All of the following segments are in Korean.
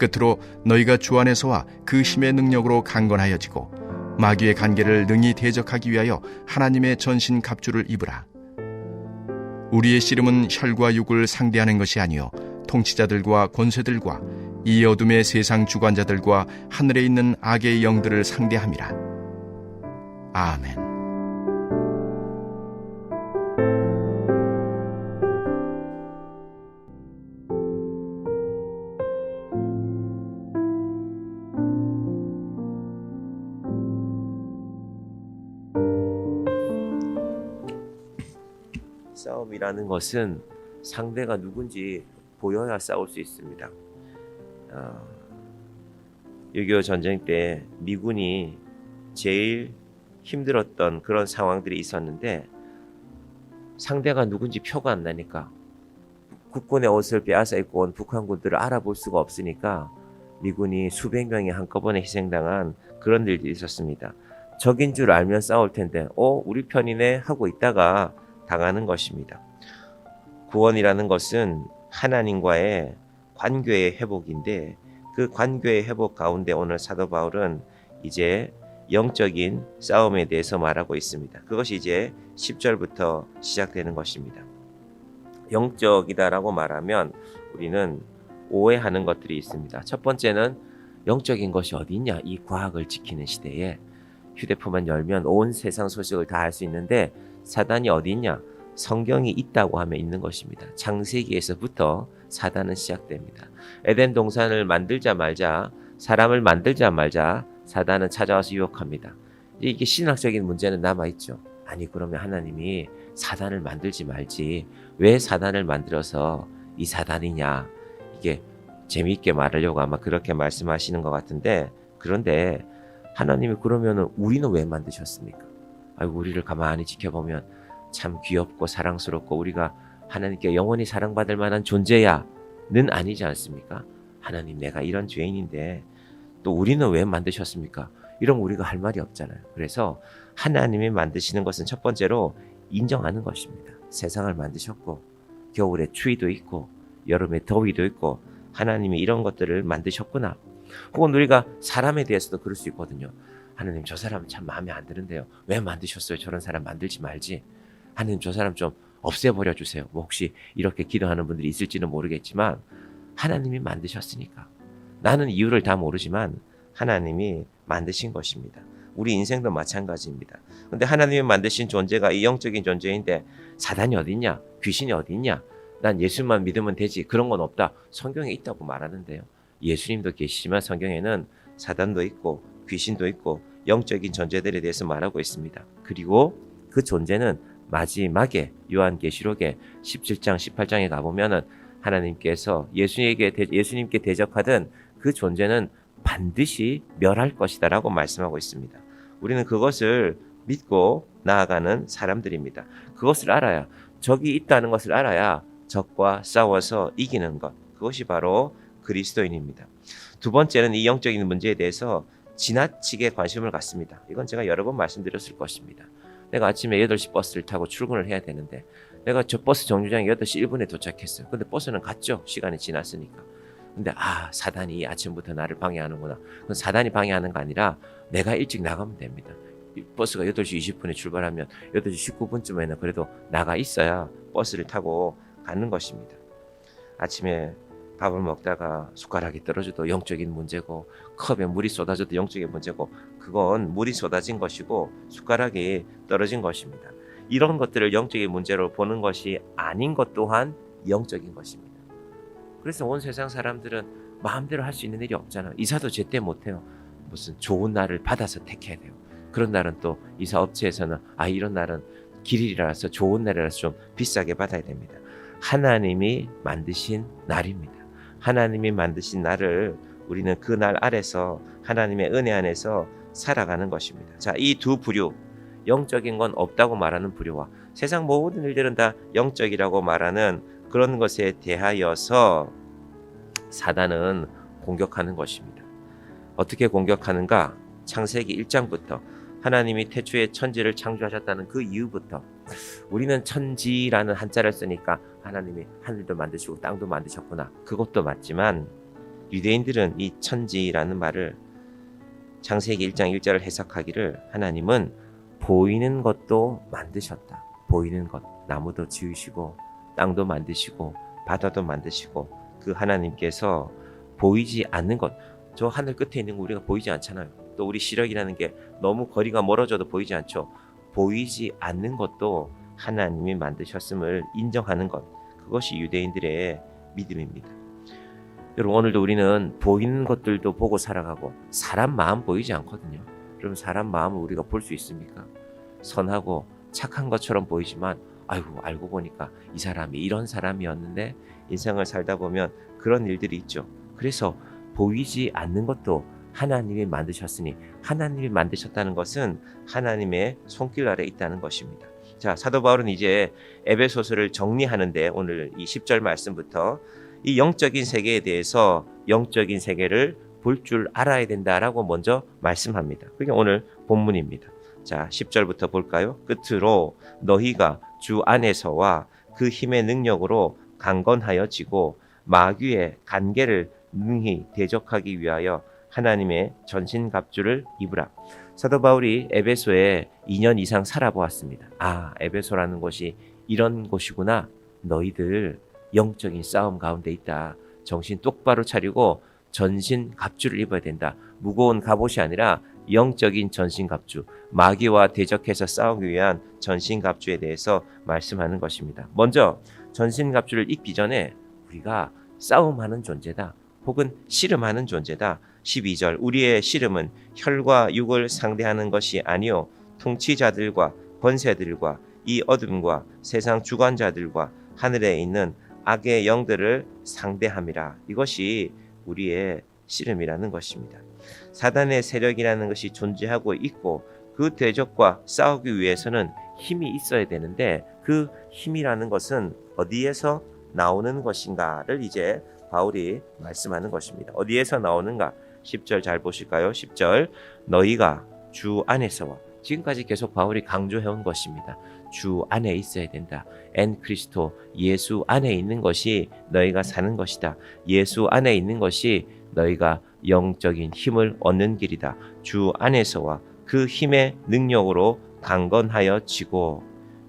끝으로 너희가 주 안에서와 그 힘의 능력으로 강건하여지고 마귀의 간계를 능히 대적하기 위하여 하나님의 전신 갑주를 입으라. 우리의 씨름은 혈과 육을 상대하는 것이 아니요 통치자들과 권세들과 이 어둠의 세상 주관자들과 하늘에 있는 악의 영들을 상대함이라. 아멘. 싸움이라는 것은 상대가 누군지 보여야 싸울 수 있습니다. 6.25 전쟁 때 미군이 제일 힘들었던 그런 상황들이 있었는데 상대가 누군지 표가 안 나니까 국군의 옷을 빼앗아 입고 온 북한군들을 알아볼 수가 없으니까 미군이 수백 명이 한꺼번에 희생당한 그런 일들이 있었습니다. 적인 줄 알면 싸울 텐데 우리 편이네 하고 있다가 당하는 것입니다. 구원이라는 것은 하나님과의 관계의 회복인데 그 관계의 회복 가운데 오늘 사도 바울은 이제 영적인 싸움에 대해서 말하고 있습니다. 그것이 이제 10절부터 시작되는 것입니다. 영적이다라고 말하면 우리는 오해하는 것들이 있습니다. 첫 번째는 영적인 것이 어디 있냐? 이 과학을 지키는 시대에 휴대폰만 열면 온 세상 소식을 다 알 수 있는데 사단이 어디 있냐? 성경이 있다고 하면 있는 것입니다. 창세기에서부터 사단은 시작됩니다. 에덴 동산을 만들자 말자, 사람을 만들자 말자 사단은 찾아와서 유혹합니다. 이게 신학적인 문제는 남아있죠. 아니 그러면 하나님이 사단을 만들지 말지 왜 사단을 만들어서 이 사단이냐, 이게 재미있게 말하려고 아마 그렇게 말씀하시는 것 같은데, 그런데 하나님이 그러면 우리는 왜 만드셨습니까? 아이고, 우리를 가만히 지켜보면 참 귀엽고 사랑스럽고 우리가 하나님께 영원히 사랑받을 만한 존재야는 아니지 않습니까? 하나님, 내가 이런 죄인인데 또 우리는 왜 만드셨습니까? 이러면 우리가 할 말이 없잖아요. 그래서 하나님이 만드시는 것은 첫 번째로 인정하는 것입니다. 세상을 만드셨고 겨울에 추위도 있고 여름에 더위도 있고 하나님이 이런 것들을 만드셨구나. 혹은 우리가 사람에 대해서도 그럴 수 있거든요. 하나님, 저 사람 참 마음에 안 드는데요. 왜 만드셨어요? 저런 사람 만들지 말지. 하나님, 저 사람 좀 없애버려 주세요. 뭐 혹시 이렇게 기도하는 분들이 있을지는 모르겠지만 하나님이 만드셨으니까. 나는 이유를 다 모르지만 하나님이 만드신 것입니다. 우리 인생도 마찬가지입니다. 근데 하나님이 만드신 존재가 이 영적인 존재인데 사단이 어디 있냐? 귀신이 어디 있냐? 난 예수만 믿으면 되지. 그런 건 없다. 성경에 있다고 말하는데요. 예수님도 계시지만 성경에는 사단도 있고 귀신도 있고 영적인 존재들에 대해서 말하고 있습니다. 그리고 그 존재는 마지막에 요한계시록에 17장 18장에 가보면은 하나님께서 예수님께 대적하던 그 존재는 반드시 멸할 것이다 라고 말씀하고 있습니다. 우리는 그것을 믿고 나아가는 사람들입니다. 그것을 알아야, 적이 있다는 것을 알아야 적과 싸워서 이기는 것, 그것이 바로 그리스도인입니다. 두 번째는 이 영적인 문제에 대해서 지나치게 관심을 갖습니다. 이건 제가 여러 번 말씀드렸을 것입니다. 내가 아침에 8시 버스를 타고 출근을 해야 되는데 내가 저 버스 정류장에 8시 1분에 도착했어요. 근데 버스는 갔죠. 시간이 지났으니까. 근데 사단이 아침부터 나를 방해하는구나. 그건 사단이 방해하는 거 아니라 내가 일찍 나가면 됩니다. 버스가 8시 20분에 출발하면 8시 19분쯤에는 그래도 나가 있어야 버스를 타고 가는 것입니다. 아침에 밥을 먹다가 숟가락이 떨어져도 영적인 문제고, 컵에 물이 쏟아져도 영적인 문제고, 그건 물이 쏟아진 것이고 숟가락이 떨어진 것입니다. 이런 것들을 영적인 문제로 보는 것이 아닌 것 또한 영적인 것입니다. 그래서 온 세상 사람들은 마음대로 할 수 있는 일이 없잖아요. 이사도 제때 못해요. 무슨 좋은 날을 받아서 택해야 돼요. 그런 날은 또 이사업체에서는 이런 날은 길이라서 좋은 날이라서 좀 비싸게 받아야 됩니다. 하나님이 만드신 날입니다. 하나님이 만드신 날을 우리는 그 날 아래서 하나님의 은혜 안에서 살아가는 것입니다. 자, 이 두 부류, 영적인 건 없다고 말하는 부류와 세상 모든 일들은 다 영적이라고 말하는 그런 것에 대하여서 사단은 공격하는 것입니다. 어떻게 공격하는가? 창세기 1장부터 하나님이 태초에 천지를 창조하셨다는 그 이유부터, 우리는 천지라는 한자를 쓰니까 하나님이 하늘도 만드시고 땅도 만드셨구나, 그것도 맞지만 유대인들은 이 천지라는 말을 창세기 1장 1절을 해석하기를 하나님은 보이는 것도 만드셨다. 보이는 것, 나무도 지으시고 땅도 만드시고 바다도 만드시고 그 하나님께서 보이지 않는 것, 저 하늘 끝에 있는 거 우리가 보이지 않잖아요. 또 우리 시력이라는 게 너무 거리가 멀어져도 보이지 않죠. 보이지 않는 것도 하나님이 만드셨음을 인정하는 것, 그것이 유대인들의 믿음입니다. 여러분, 오늘도 우리는 보이는 것들도 보고 살아가고 사람 마음 보이지 않거든요. 그럼 사람 마음을 우리가 볼 수 있습니까? 선하고 착한 것처럼 보이지만 아이고 알고 보니까 이 사람이 이런 사람이었는데 인생을 살다 보면 그런 일들이 있죠. 그래서 보이지 않는 것도 하나님이 만드셨으니 하나님이 만드셨다는 것은 하나님의 손길 아래 있다는 것입니다. 자, 사도 바울은 이제 에베소서를 정리하는데 오늘 이 10절 말씀부터 이 영적인 세계에 대해서 영적인 세계를 볼 줄 알아야 된다라고 먼저 말씀합니다. 그게 오늘 본문입니다. 자, 10절부터 볼까요? 끝으로 너희가 주 안에서와 그 힘의 능력으로 강건하여지고 마귀의 간계를 능히 대적하기 위하여 하나님의 전신갑주를 입으라. 사도 바울이 에베소에 2년 이상 살아보았습니다. 아, 에베소라는 곳이 이런 곳이구나. 너희들 영적인 싸움 가운데 있다. 정신 똑바로 차리고 전신갑주를 입어야 된다. 무거운 갑옷이 아니라 영적인 전신갑주, 마귀와 대적해서 싸우기 위한 전신갑주에 대해서 말씀하는 것입니다. 먼저 전신갑주를 입기 전에 우리가 싸움하는 존재다. 혹은 씨름하는 존재다. 12절 우리의 씨름은 혈과 육을 상대하는 것이 아니요 통치자들과 권세들과 이 어둠과 세상 주관자들과 하늘에 있는 악의 영들을 상대함이라. 이것이 우리의 씨름이라는 것입니다. 사단의 세력이라는 것이 존재하고 있고 그 대적과 싸우기 위해서는 힘이 있어야 되는데 그 힘이라는 것은 어디에서 나오는 것인가를 이제 바울이 말씀하는 것입니다. 어디에서 나오는가? 10절 잘 보실까요? 10절 너희가 주 안에서와, 지금까지 계속 바울이 강조해온 것입니다. 주 안에 있어야 된다. 엔 크리스토, 예수 안에 있는 것이 너희가 사는 것이다. 예수 안에 있는 것이 너희가 영적인 힘을 얻는 길이다. 주 안에서와 그 힘의 능력으로 강건하여지고.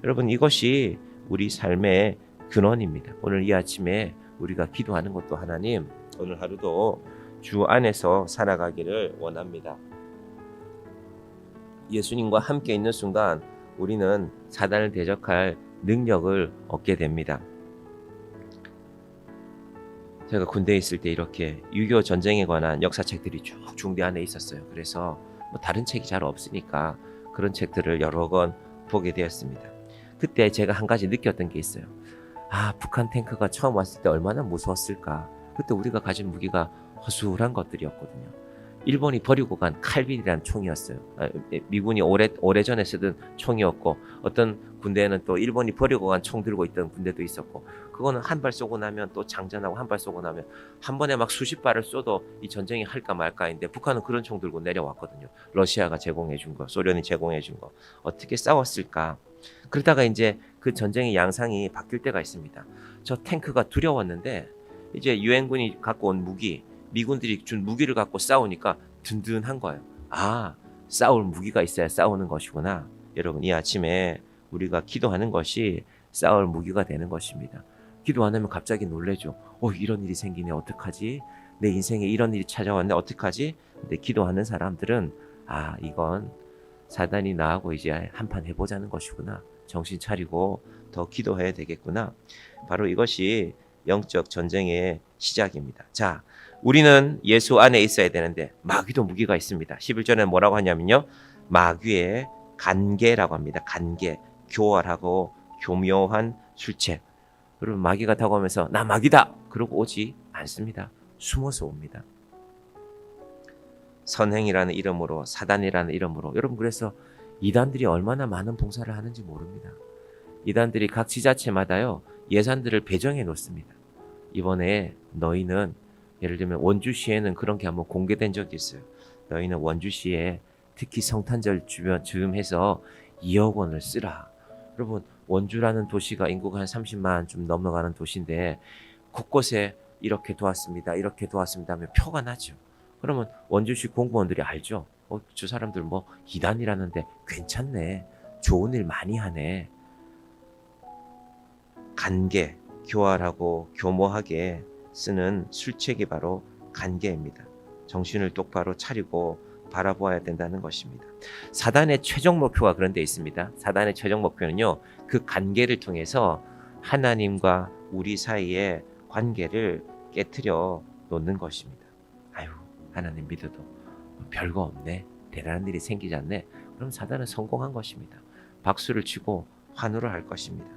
여러분, 이것이 우리 삶의 근원입니다. 오늘 이 아침에 우리가 기도하는 것도 하나님, 오늘 하루도 주 안에서 살아가기를 원합니다. 예수님과 함께 있는 순간 우리는 사단을 대적할 능력을 얻게 됩니다. 제가 군대에 있을 때 이렇게 6.25 전쟁에 관한 역사책들이 쭉 중대 안에 있었어요. 그래서 다른 책이 잘 없으니까 그런 책들을 여러 권 보게 되었습니다. 그때 제가 한 가지 느꼈던 게 있어요. 아, 북한 탱크가 처음 왔을 때 얼마나 무서웠을까. 그때 우리가 가진 무기가 허술한 것들이었거든요. 일본이 버리고 간 칼빈이라는 총이었어요. 미군이 오래전에 쓰던 총이었고, 어떤 군대에는 또 일본이 버리고 간 총 들고 있던 군대도 있었고, 그거는 한 발 쏘고 나면 또 장전하고 한 발 쏘고 나면 한 번에 막 수십 발을 쏘도 이 전쟁이 할까 말까인데, 북한은 그런 총 들고 내려왔거든요. 러시아가 제공해 준 거, 소련이 제공해 준 거. 어떻게 싸웠을까? 그러다가 이제 그 전쟁의 양상이 바뀔 때가 있습니다. 저 탱크가 두려웠는데 이제 유엔군이 갖고 온 무기, 미군들이 준 무기를 갖고 싸우니까 든든한 거예요. 아, 싸울 무기가 있어야 싸우는 것이구나. 여러분, 이 아침에 우리가 기도하는 것이 싸울 무기가 되는 것입니다. 기도 안 하면 갑자기 놀래죠. 이런 일이 생기네. 어떡하지? 내 인생에 이런 일이 찾아왔네. 어떡하지? 근데 기도하는 사람들은 아, 이건 사단이 나하고 이제 한판 해보자는 것이구나. 정신 차리고 더 기도해야 되겠구나. 바로 이것이 영적 전쟁의 시작입니다. 자, 우리는 예수 안에 있어야 되는데 마귀도 무기가 있습니다. 11절에 뭐라고 하냐면요. 마귀의 간계라고 합니다. 간계, 교활하고 교묘한 술책. 여러분, 마귀가 다가오면서 나 마귀다! 그러고 오지 않습니다. 숨어서 옵니다. 선행이라는 이름으로, 사단이라는 이름으로. 여러분, 그래서 이단들이 얼마나 많은 봉사를 하는지 모릅니다. 이단들이 각 지자체마다요 예산들을 배정해 놓습니다. 이번에 너희는, 예를 들면 원주시에는 그런 게 한번 공개된 적이 있어요. 너희는 원주시에 특히 성탄절 즈음 해서 2억 원을 쓰라. 여러분, 원주라는 도시가 인구가 한 30만 좀 넘어가는 도시인데 곳곳에 이렇게 도왔습니다. 이렇게 도왔습니다 하면 표가 나죠. 그러면 원주시 공무원들이 알죠. 저 사람들 뭐 이단이라는데 괜찮네. 좋은 일 많이 하네. 간계, 교활하고 교모하게 쓰는 술책이 바로 간계입니다. 정신을 똑바로 차리고 바라보아야 된다는 것입니다. 사단의 최종 목표가 그런 데 있습니다. 사단의 최종 목표는요, 그 간계를 통해서 하나님과 우리 사이의 관계를 깨트려 놓는 것입니다. 아유, 하나님 믿어도 별거 없네. 대단한 일이 생기지 않네. 그럼 사단은 성공한 것입니다. 박수를 치고 환호를 할 것입니다.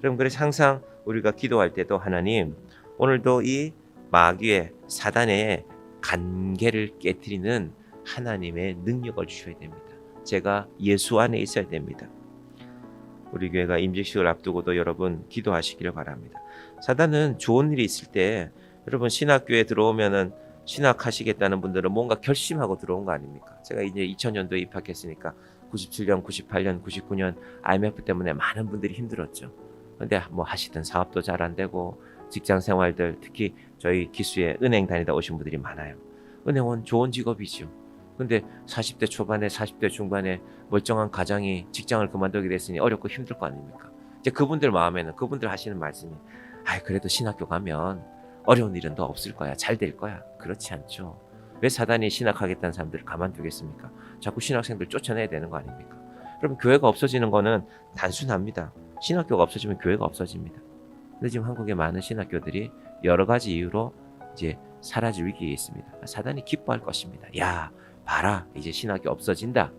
그럼 그래서 항상 우리가 기도할 때도 하나님, 오늘도 이 마귀의 사단의 간계를 깨트리는 하나님의 능력을 주셔야 됩니다. 제가 예수 안에 있어야 됩니다. 우리 교회가 임직식을 앞두고도 여러분 기도하시기를 바랍니다. 사단은 좋은 일이 있을 때 여러분 신학교에 들어오면은 신학하시겠다는 분들은 뭔가 결심하고 들어온 거 아닙니까? 제가 이제 2000년도에 입학했으니까 97년, 98년, 99년 IMF 때문에 많은 분들이 힘들었죠. 근데 뭐 하시던 사업도 잘 안 되고 직장 생활들, 특히 저희 기수에 은행 다니다 오신 분들이 많아요. 은행은 좋은 직업이죠. 근데 40대 초반에 40대 중반에 멀쩡한 가장이 직장을 그만두게 됐으니 어렵고 힘들 거 아닙니까? 이제 그분들 마음에는 그분들 하시는 말씀이 그래도 신학교 가면 어려운 일은 더 없을 거야. 잘 될 거야. 그렇지 않죠. 왜 사단이 신학하겠다는 사람들을 가만두겠습니까? 자꾸 신학생들 쫓아내야 되는 거 아닙니까? 그럼 교회가 없어지는 거는 단순합니다. 신학교가 없어지면 교회가 없어집니다. 근데 지금 한국의 많은 신학교들이 여러 가지 이유로 이제 사라질 위기에 있습니다. 사단이 기뻐할 것입니다. 야, 봐라, 이제 신학교 없어진다.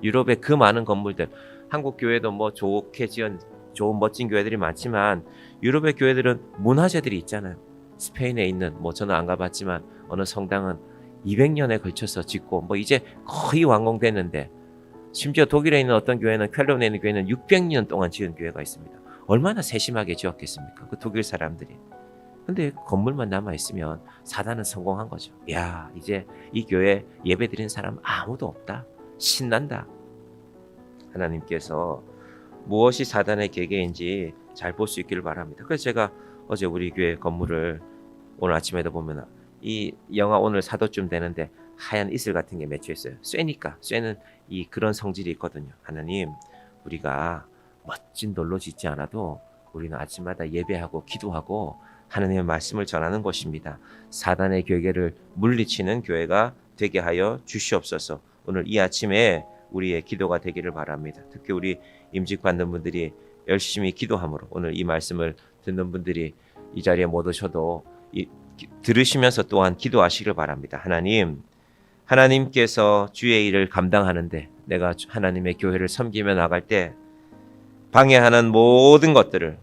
유럽의 그 많은 건물들, 한국 교회도 뭐 좋게 지은 좋은 멋진 교회들이 많지만 유럽의 교회들은 문화재들이 있잖아요. 스페인에 있는 뭐 저는 안 가봤지만 어느 성당은 200년에 걸쳐서 짓고 뭐 이제 거의 완공됐는데, 심지어 독일에 있는 어떤 교회는, 쾰른에 있는 교회는 600년 동안 지은 교회가 있습니다. 얼마나 세심하게 지었겠습니까? 그 독일 사람들이. 근데 건물만 남아있으면 사단은 성공한 거죠. 야, 이제 이 교회 예배 드리는 사람 아무도 없다. 신난다. 하나님께서 무엇이 사단의 계계인지 잘 볼 수 있기를 바랍니다. 그래서 제가 어제 우리 교회 건물을 오늘 아침에도 보면 이 영하 오늘 4도쯤 되는데 하얀 이슬 같은 게 맺혀 있어요. 쇠니까. 쇠는 이 그런 성질이 있거든요. 하나님, 우리가 멋진 돌로 짓지 않아도 우리는 아침마다 예배하고 기도하고 하나님의 말씀을 전하는 것입니다. 사단의 괴계를 물리치는 교회가 되게 하여 주시옵소서. 오늘 이 아침에 우리의 기도가 되기를 바랍니다. 특히 우리 임직 받는 분들이 열심히 기도함으로 오늘 이 말씀을 듣는 분들이 이 자리에 못 오셔도 들으시면서 또한 기도하시기를 바랍니다. 하나님, 하나님께서 주의 일을 감당하는데 내가 하나님의 교회를 섬기며 나갈 때 방해하는 모든 것들을,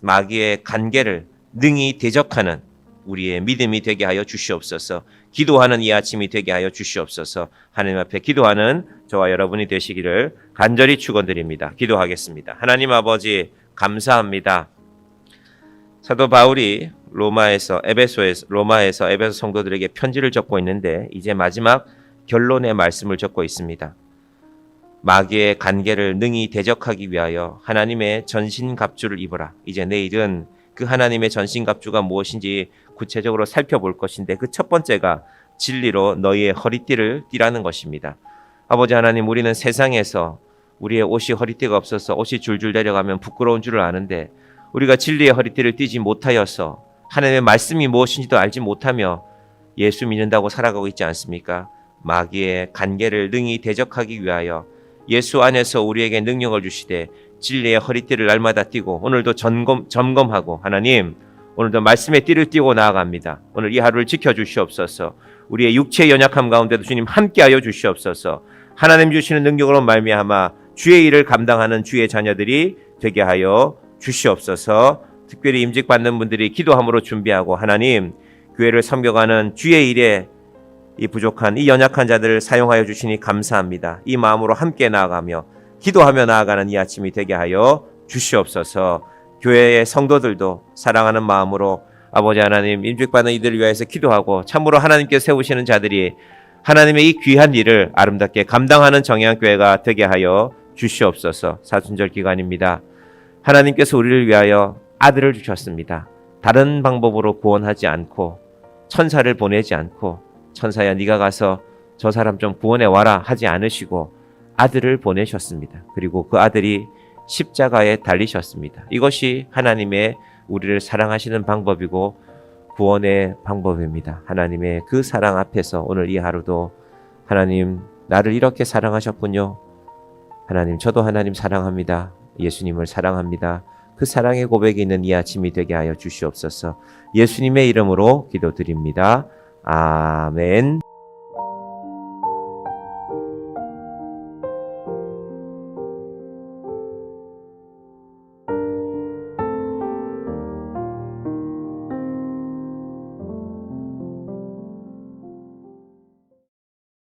마귀의 간계를 능히 대적하는 우리의 믿음이 되게 하여 주시옵소서. 기도하는 이 아침이 되게 하여 주시옵소서. 하나님 앞에 기도하는 저와 여러분이 되시기를 간절히 축원드립니다. 기도하겠습니다. 하나님 아버지, 감사합니다. 사도 바울이 로마에서 에베소 성도들에게 편지를 적고 있는데 이제 마지막 결론의 말씀을 적고 있습니다. 마귀의 간계를 능히 대적하기 위하여 하나님의 전신갑주를 입어라. 이제 내일은 그 하나님의 전신갑주가 무엇인지 구체적으로 살펴볼 것인데 그 첫 번째가 진리로 너희의 허리띠를 띠라는 것입니다. 아버지 하나님, 우리는 세상에서 우리의 옷이 허리띠가 없어서 옷이 줄줄 내려가면 부끄러운 줄을 아는데 우리가 진리의 허리띠를 띠지 못하여서 하나님의 말씀이 무엇인지도 알지 못하며 예수 믿는다고 살아가고 있지 않습니까? 마귀의 간계를 능히 대적하기 위하여 예수 안에서 우리에게 능력을 주시되 진리의 허리띠를 날마다 띠고 오늘도 점검하고 하나님, 오늘도 말씀의 띠를 띠고 나아갑니다. 오늘 이 하루를 지켜주시옵소서. 우리의 육체의 연약함 가운데도 주님 함께하여 주시옵소서. 하나님 주시는 능력으로 말미암아 주의 일을 감당하는 주의 자녀들이 되게 하여 주시옵소서. 특별히 임직받는 분들이 기도함으로 준비하고 하나님, 교회를 섬겨가는 주의 일에 이 부족한, 이 연약한 자들을 사용하여 주시니 감사합니다. 이 마음으로 함께 나아가며 기도하며 나아가는 이 아침이 되게 하여 주시옵소서. 교회의 성도들도 사랑하는 마음으로 아버지 하나님, 임직받는 이들을 위해서 기도하고 참으로 하나님께 세우시는 자들이 하나님의 이 귀한 일을 아름답게 감당하는 정향교회가 되게 하여 주시옵소서. 사순절 기간입니다. 하나님께서 우리를 위하여 아들을 주셨습니다. 다른 방법으로 구원하지 않고 천사를 보내지 않고 천사야 네가 가서 저 사람 좀 구원해 와라 하지 않으시고 아들을 보내셨습니다. 그리고 그 아들이 십자가에 달리셨습니다. 이것이 하나님의 우리를 사랑하시는 방법이고 구원의 방법입니다. 하나님의 그 사랑 앞에서 오늘 이 하루도 하나님 나를 이렇게 사랑하셨군요. 하나님 저도 하나님 사랑합니다. 예수님을 사랑합니다. 그 사랑의 고백이 있는 이 아침이 되게 하여 주시옵소서. 예수님의 이름으로 기도드립니다. 아멘.